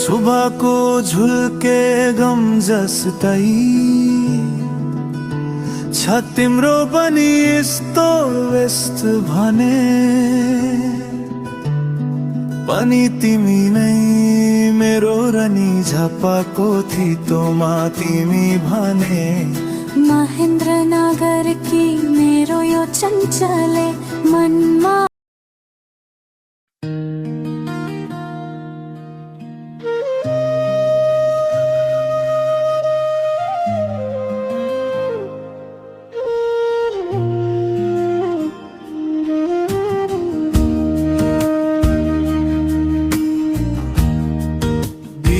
सुबहको झुल्के गम जस्तै छ तिम्रो पनि यस्तो व्यस्त भने पनि तिमी नै मेरो रनी झपाको थितोमा तिमी भने महेन्द्रनगर की मेरो यो चञ्चले मनमा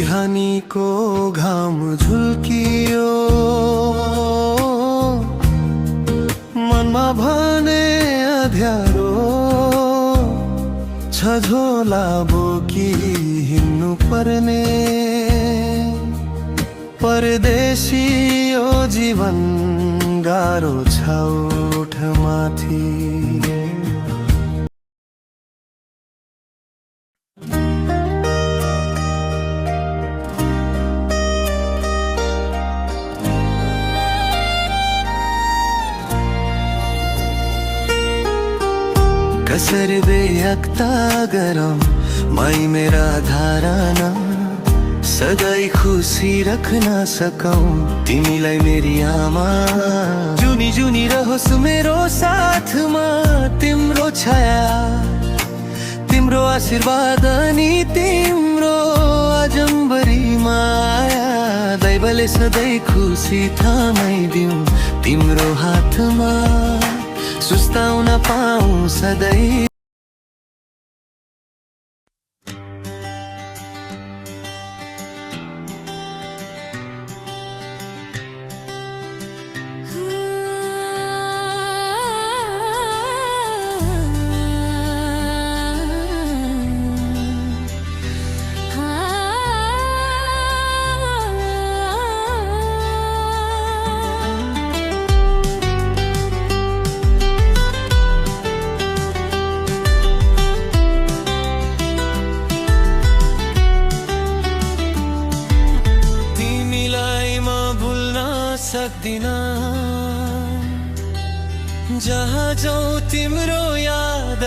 बिहानीको घाम झुल्कियो मनमा भने अँध्यारो छ झोला बोकी हिँड्नु पर्ने परदेशी यो जीवन गाह्रो छ उठमाथि कसरी बेहक्ता गरम मै मेरा धारणा सधैँ खुसी रख्न सकौं तिमीलाई मेरी आमा जुनी जुनी रहोस् मेरो साथमा तिम्रो छाया तिम्रो आशीर्वाद अनि तिम्रो अजम्बरी माया दैवले सधैँ खुसी थामाइदिउँ तिम्रो हातमा सुस्ताउन पाऊँ सधैँ सक्दिन जहाँ जाऊँ तिम्रो याद